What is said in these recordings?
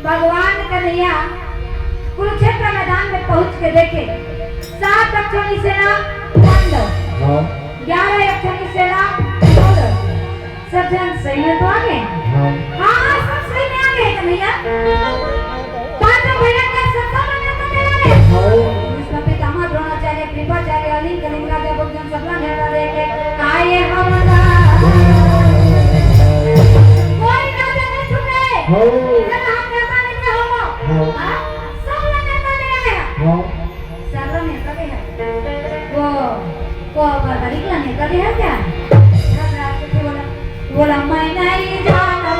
भगवान कन्हैया कुरुक्षेत्र मैदान में पहुंच के देखे 7 अक्षों की सेना पांडव, 11 अक्षों की सेना कौरव, सब जन सही में तो आ गए। हाँ सब सही में आ गए कन्हैया। पांचों भयंकर शस्त्रों में तो आ गए। इसमें पितामह द्रोणाचार्य, कृपाचार्य, अलिंग, कलिंगाचार्य, भगवान सबला नेता देखे आए हमारा कोई राजा नहीं छूटे। है क्या? बोला मैं नहीं जाना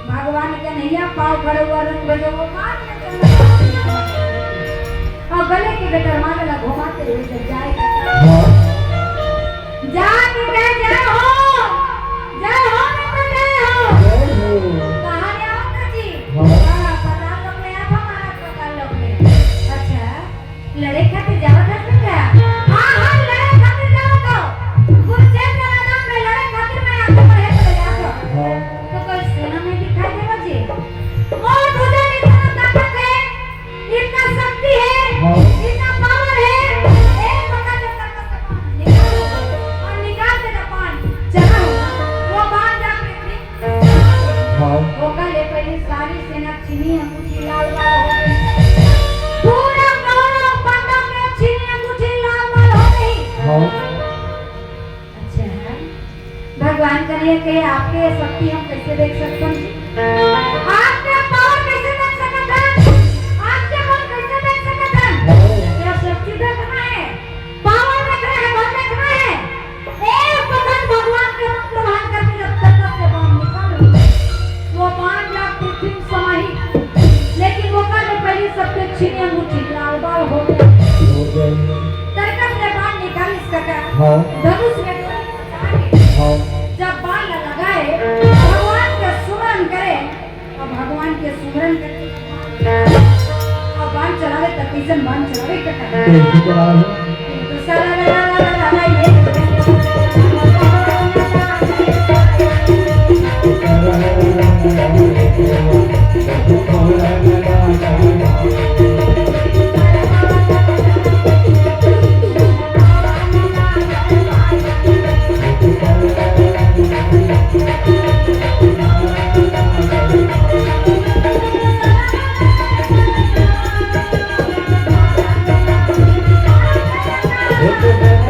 भगवान कन्हैया पाव खड़े हुआ रंग बजे वो मार और गले के गटर मारे घुमाते हुए जब जाएगा जाके कह जय हो मैं तो जय हो कहाँ ले आओ काजी पता लोग ले आप हमारा पता लोग ले अच्छा लड़े खाते जावा था क्या हाँ लड़े खाते जाओ तो कुरुक्षेत्र मैदान में लड़े खाते मैं आपको पढ़े चले जाओ तो कोई सेना में दिखाई देगा जी और तुझे इतना ताकत है इतना शक्ति है इतना पावर है एक बता जब तक निकाल और निकाल दे ना पान चला वो बाण जा पृथ्वी वो कले पहले सारी सेना छीनी अंगूठी लाल लाल हो गई पूरा कौरव पांडव के छीनी अंगूठी लाल लाल हो गई अच्छा भगवान करिए कि आपके शक्ति हम कैसे देख सकते हैं आपके पावर कैसे देख सकते हैं आपके बल कैसे देख सकते हैं यह शक्ति देखना है पावर देखना है बल देखना है एक बदन भगवान के मंत्र भान करके जब तक से बाण निकाल वो बाण जा पृथ्वी समाही लेकिन वो कर पहले सबके छीने अंगूठी लाल लाल हो गया तरकस ने बाण निकाल इसका का धनुष में जब बाण लगाए भगवान के सुमरन करे और भगवान के सुमरन करे और बाण चलावे तकीसन बाण चलावे तो सारा Look at that.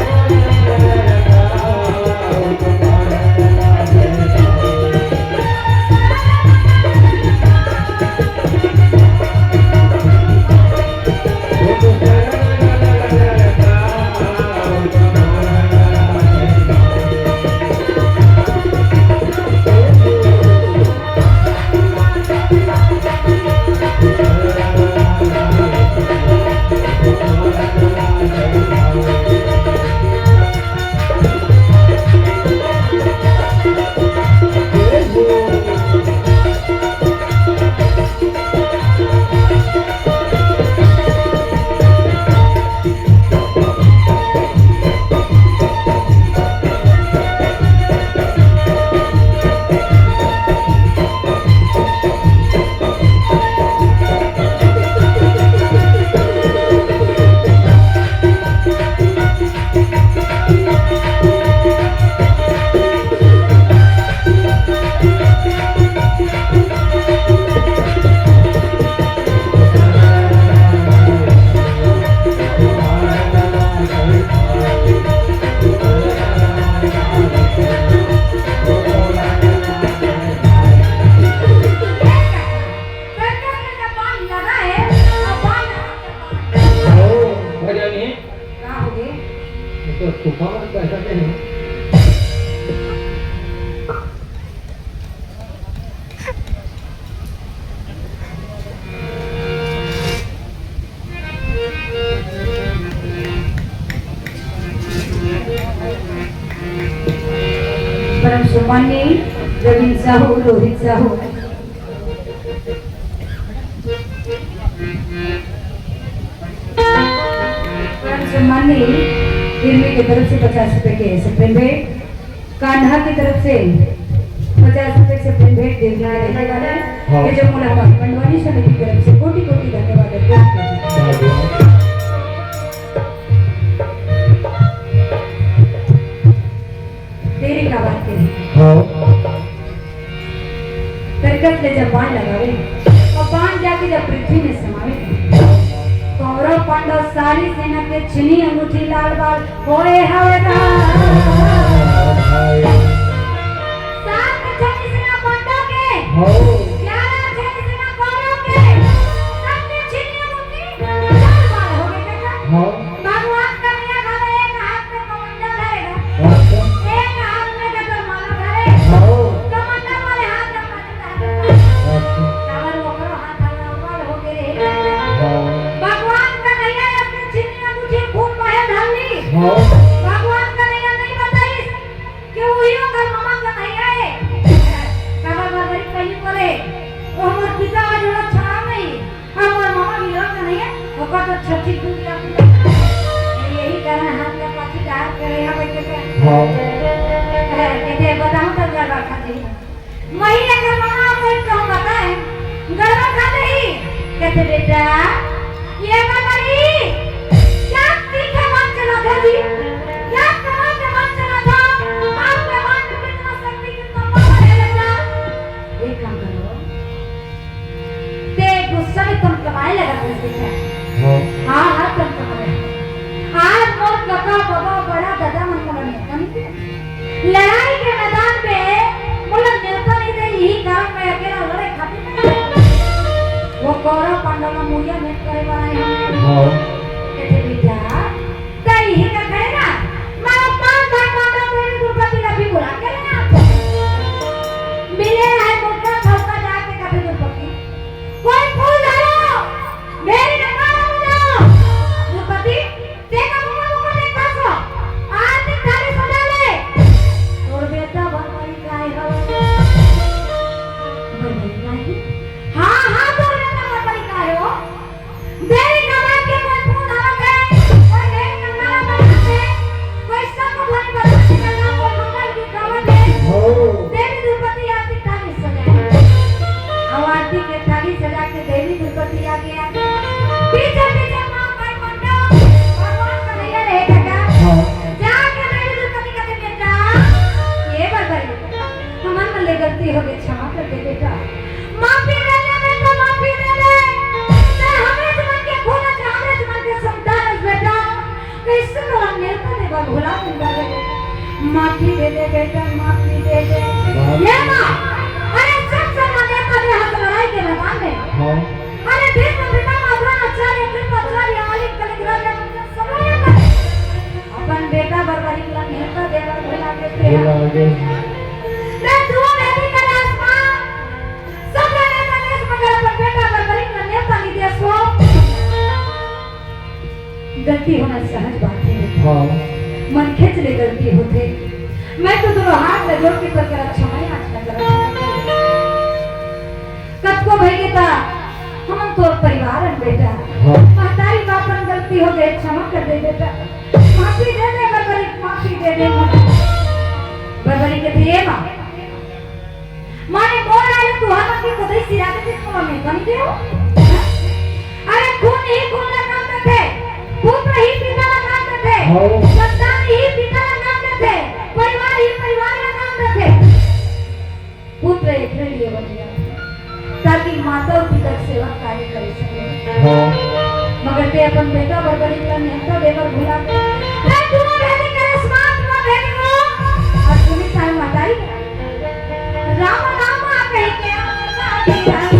तो तूफान पैसा नहीं परम सम्माननीय रवींद्र साहू रोहित साहू परम सम्माननीय हिरवी की तरफ से 50 रुपए के सप्रेम भेंट, कान्हा की तरफ से 50 रुपए के सप्रेम भेंट देने वाले हैं कि जो मुलाकात पंडवानी समिति की तरफ से कोटि कोटि धन्यवाद अर्पित करते हैं। तेरी का बात करी करकट ले जब बाण लगावे और बाण जाके जब पृथ्वी में समावे कौरव पांडव सारी सेना के छिनी अंगूठी लाल बाल होए हवलदार सात छठी सेना पांडव के 11 छठी सेना कौरव के सबके छिनी अंगूठी लाल बाल हो गए बेटा। भगवान का नया घर एक हाथ में कमंडल रहेगा, एक हाथ में गदर माला धरे कमंडल वाले हाथ में कावर ओकरो हाथ लाल हो गए। भगवान का नैया अपने छिन्नी अंगूठी खून बहे ढाली भगवान का नैया नहीं बताई कि वहीओ का मामा का नैया है कावर बाबरी पहली करे वो हमर पिता का जोड़ा छड़ा नहीं हमर मामा वीरा का नहीं है ओका तो छठी दुनिया की यही कारण हाथ का पाछी डाल करे यहाँ बैठे के कहते बताऊं तो गड़बड़ खा दी महीने का मामा को एक कहूँ बताए गड़बड़ खा दी कहते बेटा ये बताइए क्या तीखे मन चला था जी क्या कमाल के मन चला था आपके मन में कितना शक्ति कितना पावर है बेटा एक काम करो ते गुस्सा में तुम कमाए लगा कर बेटा हाँ तुम कमाए आज मोर काका बाबा बड़ा दादा मन को नहीं लड़ाई के मैदान पे मुल्ला नेता नहीं दे यही कारण मैं अकेला लड़े खाती नहीं वो कौरव पांडव का मूल्य भेंट करे वाला है कहते बेटा कई ही का करेगा मैं 5 भाई पांडव तेरी दुर्गति का भी बुला के ले आपको मिले है मुद्दा थौका जाके कभी दुर्गति कोई फूल डालो मेरी नकारा बजाओ दुर्गति देखा मुझे देखा सो आरती थाली सजा ले और बेटा भगवान काय हो भगवान हाँ हाँ तो बेटा भगवान काय हो देरी कमा के कोई फूल डालत है कोई देरी कमा करत है कोई सब भगवान बच्चे का नाम कोई मंगल की खबर है देवी दुर्गति आरती थाली सजाए और आरती के थाली सजा के देवी दुर्गति आ गया पीछे पीछे मां भाई मंडो भगवान का नैया रहेगा जाके देवी दुर्गति कहते बेटा ये बरबरी हमारे मन ले गलती हो गई क्षमा कर दे बेटा माफी दे दे बेटा माफी दे दे मैं हमें मन के खोना चाहते मन के संतान बेटा कैसे तो हम नेता ने भुला मिल गए माफी दे दे बेटा माफी दे दे ये मां अरे सब सब नेता ने हाथ लड़ाई के मैदान में अरे भीष्म पितामह आचार्य कृपाचार्य मालिक कलिग्राम सब अपन बेटा बरबरी का नेता देवर भुला देते हैं मैं दुआ नहीं कर आसमान सब नेता देश मगर अपन बेटा बरबरी का नेता नहीं देश को गलती होना सहज बात है मन खींच ले गलती होते मैं तो दोनों हाथ में जोड़ के कर क्षमा याचना कर कब को भाई गेता हम तो परिवार है बेटा महतारी बापन गलती हो गई क्षमा कर दे बेटा माफी दे दे बरबरी माफी दे दे बरबरी के दिए माने बोल रहा है तू हम की खुद ही सिरा के जिसको मैं बन गए हो अरे खून ही खून का नाम थे पुत्र ही पिता का नाम थे संतान ही पिता का नाम थे परिवार ही परिवार का नाम थे पुत्र एक लिए बन गया ताकि माता और पिता की सेवा कार्य कर सके मगर ते अपन बेटा बरबरी का नेता देवर भुला के मैं तुम्हें भेज कर आसमान में भेज दूं और तुम्हें साई माताई राम नाम कह के राम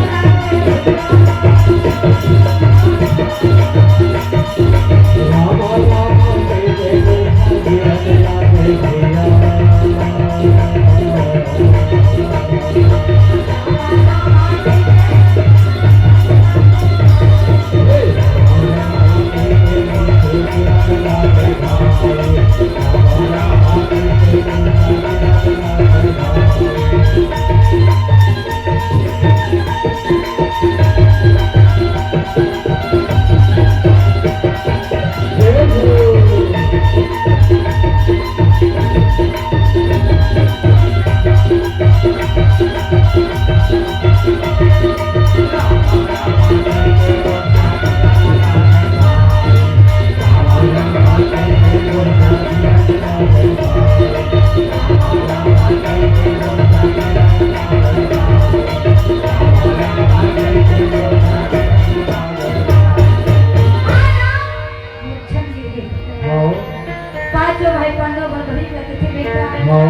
हाँ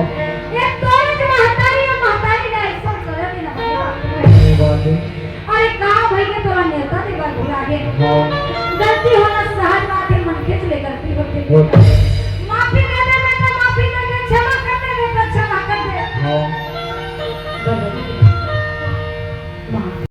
एक तोरच महतारी और महतारी का ऐसा करे दिन ये बात है और एक गांव भाई के तोरा नेता दे बात भुला गे हाँ गलती होना सहज बात है मन खींच ले गलती होती वो